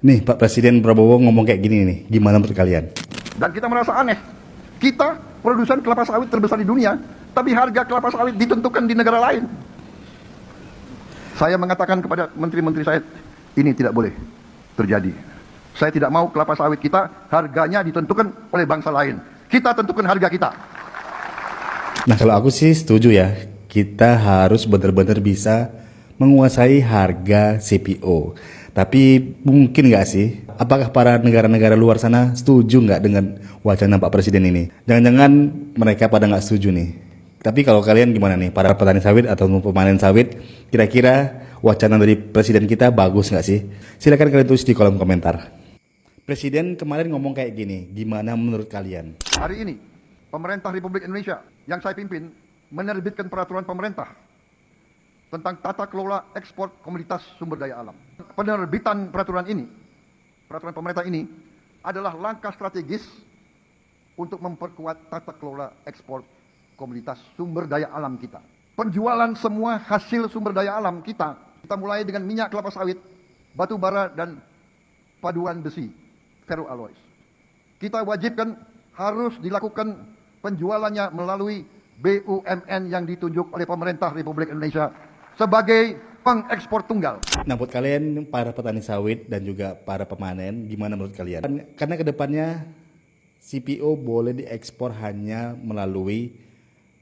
Nih Pak Presiden Prabowo ngomong kayak gini nih, gimana menurut kalian? Dan kita merasa aneh. Kita produsen kelapa sawit terbesar di dunia, tapi harga kelapa sawit ditentukan di negara lain. Saya mengatakan kepada menteri-menteri saya, ini tidak boleh terjadi. Saya tidak mau kelapa sawit kita harganya ditentukan oleh bangsa lain. Kita tentukan harga kita. Nah kalau aku sih setuju ya, kita harus benar-benar bisa menguasai harga CPO. Tapi mungkin nggak sih, apakah para negara-negara luar sana setuju nggak dengan wacana Pak Presiden ini? Jangan-jangan mereka pada nggak setuju nih. Tapi kalau kalian gimana nih, para petani sawit atau pemanen sawit, kira-kira wacana dari Presiden kita bagus nggak sih? Silakan kalian tulis di kolom komentar. Presiden kemarin ngomong kayak gini, gimana menurut kalian? Hari ini, pemerintah Republik Indonesia yang saya pimpin menerbitkan peraturan pemerintah tentang tata kelola ekspor komoditas sumber daya alam. Penerbitan peraturan pemerintah ini adalah langkah strategis untuk memperkuat tata kelola ekspor komoditas sumber daya alam kita. Penjualan semua hasil sumber daya alam kita mulai dengan minyak kelapa sawit, batu bara, dan paduan besi, ferroalloys. Kita wajibkan harus dilakukan penjualannya melalui BUMN yang ditunjuk oleh pemerintah Republik Indonesia sebagai pengekspor tunggal. Nah buat kalian para petani sawit dan juga para pemanen, gimana menurut kalian? Karena kedepannya CPO boleh diekspor hanya melalui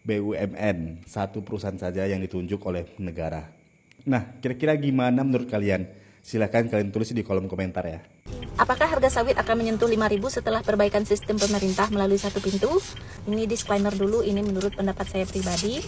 BUMN, satu perusahaan saja yang ditunjuk oleh negara. Nah kira-kira gimana menurut kalian? Silahkan kalian tulis di kolom komentar ya. Apakah harga sawit akan menyentuh 5.000 setelah perbaikan sistem pemerintah melalui satu pintu? Ini disclaimer dulu, ini menurut pendapat saya pribadi.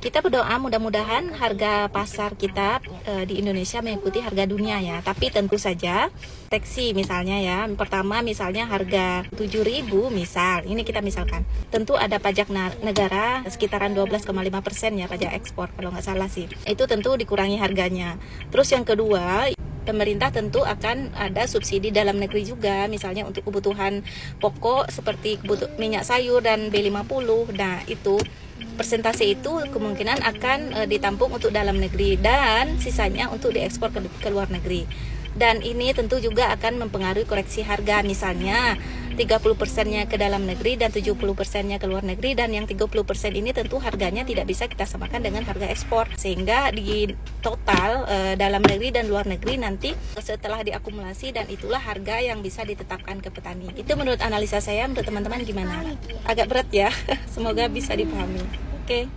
Kita berdoa mudah-mudahan harga pasar kita di Indonesia mengikuti harga dunia ya. Tapi tentu saja teksi misalnya ya. Pertama misalnya harga 7.000 misal, ini kita misalkan. Tentu ada pajak negara sekitaran 12,5% ya, pajak ekspor kalau nggak salah sih. Itu tentu dikurangi harganya. Terus yang kedua, pemerintah tentu akan ada subsidi dalam negeri juga, misalnya untuk kebutuhan pokok seperti minyak sayur dan B50. Nah itu persentase itu kemungkinan akan ditampung untuk dalam negeri dan sisanya untuk diekspor ke luar negeri. Dan ini tentu juga akan mempengaruhi koreksi harga, misalnya 30%-nya ke dalam negeri dan 70%-nya ke luar negeri, dan yang 30% ini tentu harganya tidak bisa kita samakan dengan harga ekspor, sehingga di total dalam negeri dan luar negeri nanti setelah diakumulasi, dan itulah harga yang bisa ditetapkan ke petani. Itu menurut analisa saya. Menurut teman-teman gimana? Agak berat ya, semoga bisa dipahami. Oke.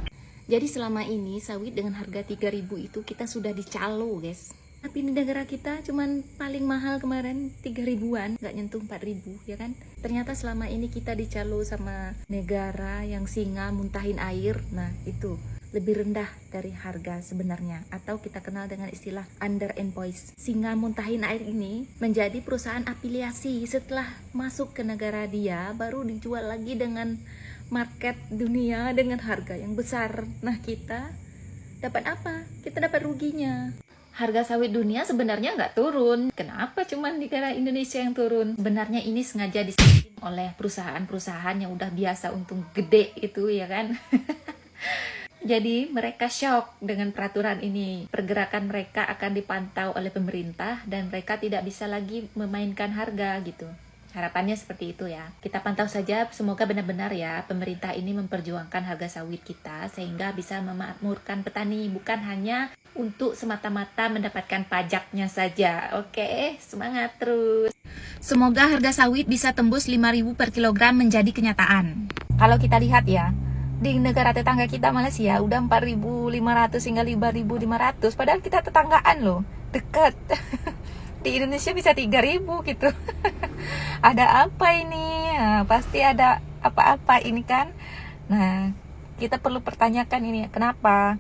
Jadi selama ini sawit dengan harga 3.000 itu kita sudah dicalo guys. Tapi di negara kita cuman paling mahal kemarin 3.000-an, nggak nyentuh 4.000 ya kan. Ternyata selama ini kita dicalo sama negara yang singa muntahin air. Nah itu lebih rendah dari harga sebenarnya, atau kita kenal dengan istilah under invoice. Singa muntahin air ini menjadi perusahaan afiliasi, setelah masuk ke negara dia baru dijual lagi dengan market dunia dengan harga yang besar. Nah kita dapat apa? Kita dapat ruginya. Harga sawit dunia sebenarnya nggak turun. Kenapa cuman di negara Indonesia yang turun? Sebenarnya ini sengaja disetting oleh perusahaan-perusahaan yang udah biasa untung gede itu ya kan. Jadi mereka shock dengan peraturan ini. Pergerakan mereka akan dipantau oleh pemerintah dan mereka tidak bisa lagi memainkan harga gitu. Harapannya seperti itu ya. Kita pantau saja, semoga benar-benar ya pemerintah ini memperjuangkan harga sawit kita sehingga bisa memakmurkan petani, bukan hanya untuk semata-mata mendapatkan pajaknya saja. Oke, semangat terus. Semoga harga sawit bisa tembus 5.000 per kilogram menjadi kenyataan. Kalau kita lihat ya, di negara tetangga kita Malaysia udah 4.500 hingga 5.500, padahal kita tetanggaan loh, dekat. Di Indonesia bisa 3.000 gitu. Ada apa ini? Nah, pasti ada apa-apa ini kan. Nah, kita perlu pertanyakan ini, kenapa?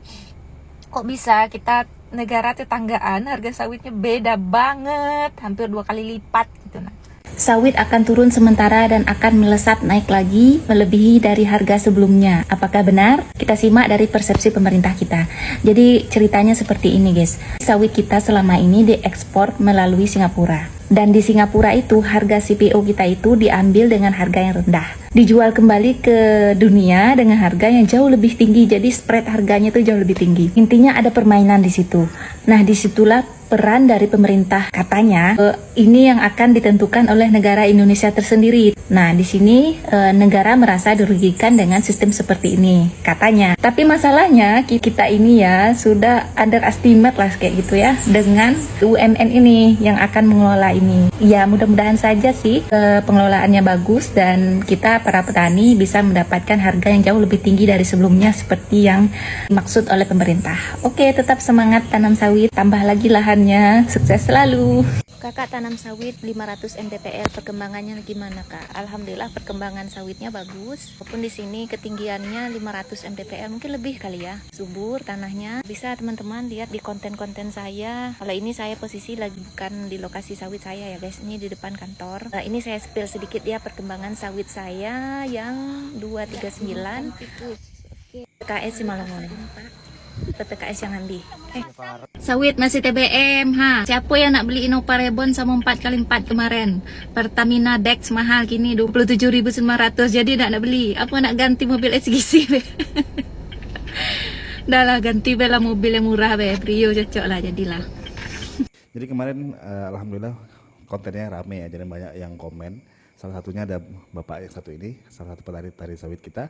Kok bisa kita negara tetanggaan harga sawitnya beda banget, hampir 2 kali lipat gitu. Nah, sawit akan turun sementara dan akan melesat naik lagi melebihi dari harga sebelumnya. Apakah benar? Kita simak dari persepsi pemerintah kita. Jadi ceritanya seperti ini guys. Sawit kita selama ini diekspor melalui Singapura. Dan di Singapura itu harga CPO kita itu diambil dengan harga yang rendah. Dijual kembali ke dunia dengan harga yang jauh lebih tinggi. Jadi spread harganya itu jauh lebih tinggi. Intinya ada permainan di situ. Nah, disitulah peran dari pemerintah. Katanya ini yang akan ditentukan oleh negara Indonesia tersendiri. Nah, di sini negara merasa dirugikan dengan sistem seperti ini, katanya. Tapi masalahnya kita ini ya sudah underestimate lah kayak gitu ya dengan UMN ini yang akan mengelola ini. Ya, mudah-mudahan saja sih pengelolaannya bagus dan kita para petani bisa mendapatkan harga yang jauh lebih tinggi dari sebelumnya seperti yang dimaksud oleh pemerintah. Oke, tetap semangat tanam sawit, tambah lagi lahannya, sukses selalu. Kakak tanam sawit 500 mdpl, perkembangannya gimana Kak? Alhamdulillah perkembangan sawitnya bagus. Walaupun di sini ketinggiannya 500 mdpl, mungkin lebih kali ya. Subur tanahnya. Bisa teman-teman lihat di konten-konten saya. Kalau ini saya posisi lagi bukan di lokasi sawit saya ya guys, ini di depan kantor. Nah, ini saya spill sedikit ya perkembangan sawit saya yang 239 PKS Simalungun. PPKS yang ambil. Sawit masih TBM ha. Siapa yang nak beli Innova Reborn sama 4x4 kemarin? Pertamina Dex mahal kini 27.900. Jadi nak beli. Apa nak ganti mobil SGC be? Dah lah ganti bela mobil yang murah be. Brio cocok lah jadilah. Jadi kemarin alhamdulillah kontennya rame ya, jadi banyak yang komen. Salah satunya ada bapak yang satu ini, salah satu petani sawit kita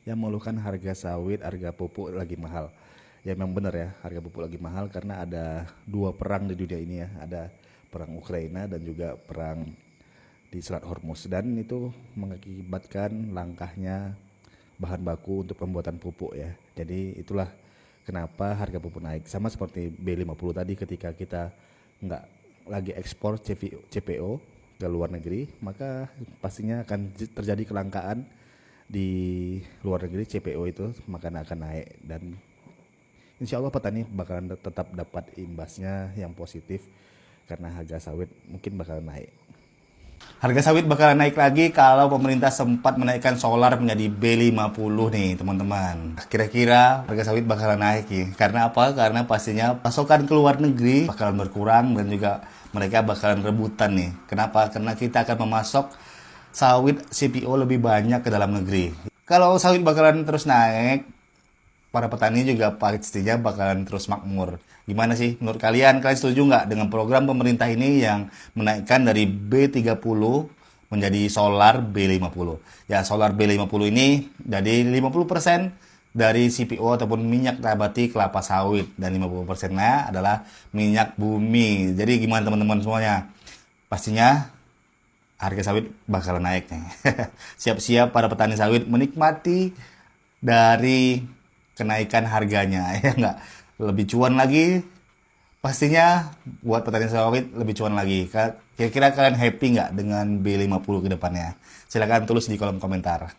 yang mengeluhkan harga sawit, harga pupuk lagi mahal. Ya memang benar ya, harga pupuk lagi mahal karena ada dua perang di dunia ini ya. Ada perang Ukraina dan juga perang di Selat Hormuz. Dan itu mengakibatkan langkahnya bahan baku untuk pembuatan pupuk ya. Jadi itulah kenapa harga pupuk naik. Sama seperti B50 tadi, ketika kita nggak lagi ekspor CPO ke luar negeri, maka pastinya akan terjadi kelangkaan di luar negeri CPO itu, maka akan naik. Dan insya Allah petani bakalan tetap dapat imbasnya yang positif karena harga sawit mungkin bakalan naik. Harga sawit bakalan naik lagi kalau pemerintah sempat menaikkan solar menjadi B50 nih teman-teman. Kira-kira harga sawit bakalan naik ya. Karena apa? Karena pastinya pasokan ke luar negeri bakalan berkurang dan juga mereka bakalan rebutan nih. Kenapa? Karena kita akan memasok sawit CPO lebih banyak ke dalam negeri. Kalau sawit bakalan terus naik, para petani juga pastinya bakalan terus makmur. Gimana sih menurut kalian? Kalian setuju nggak dengan program pemerintah ini yang menaikkan dari B30 menjadi solar B50? Ya, solar B50 ini jadi 50% dari CPO ataupun minyak nabati kelapa sawit, dan 50%-nya adalah minyak bumi. Jadi gimana teman-teman semuanya? Pastinya harga sawit bakalan naik nih. Siap-siap para petani sawit menikmati dari kenaikan harganya ya nggak, lebih cuan lagi pastinya buat petani sawit, lebih cuan lagi. Kira-kira kalian happy nggak dengan B50 ke depannya? Silahkan tulis di kolom komentar.